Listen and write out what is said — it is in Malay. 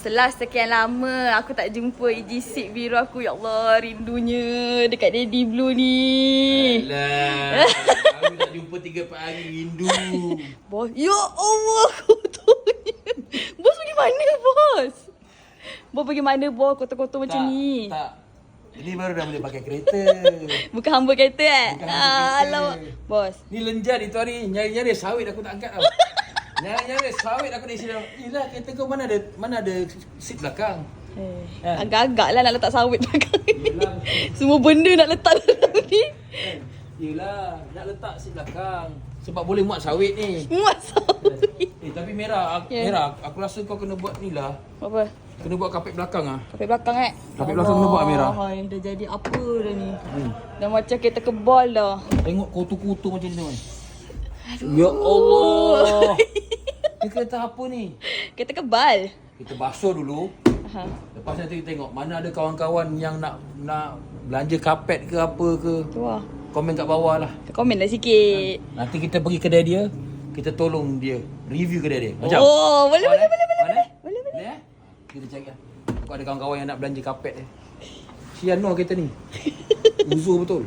Setelah sekian lama aku tak jumpa EG6 biru aku. Ya Allah, rindunya dekat Daddy Blue ni. Alah, aku tak jumpa 3-4 hari, rindu. Bos, ya Allah, kotornya. Bos pergi mana, bos? Bos pergi mana, bos? Kotor-kotor macam ni. Tak. Ini baru dah boleh pakai kereta. Bukan hamba kereta Bukan hamba kereta. Alamak. Bos. Ni lenjan itu hari. Nyari-nyari sawit aku tak angkat tau. Nyari-nyari sawit aku dah isi dalam. Yelah, kereta kau mana ada seat belakang. Agak-agak lah nak letak sawit belakang ni. Yelah. Semua benda nak letak dalam ni. Yelah, nak letak seat belakang. Sebab boleh muat sawit ni. Muat sawit. Tapi merah, merah. Aku rasa kau kena buat ni lah. Apa? Kena buat kapet belakang ah. Kapit belakang Kapit belakang kena buat merah. Dah jadi apa dah ni? Dah macam kereta kebal dah. Tengok kutu-kutu macam ni. Ya Allah. Ni kereta apa ni? Kereta kebal. Kita basuh dulu. Aha. Lepas nanti kita tengok mana ada kawan-kawan yang nak belanja kapet ke apa ke. Tu lah. Komen kat bawah lah. Komen lah sikit. Nanti kita pergi kedai dia. Kita tolong dia review kedai dia. Macam? Oh, boleh. Boleh. Kita cari lah. Aku ada kawan-kawan yang nak belanja kapet dia. Sian noh kereta ni. Uzur betul.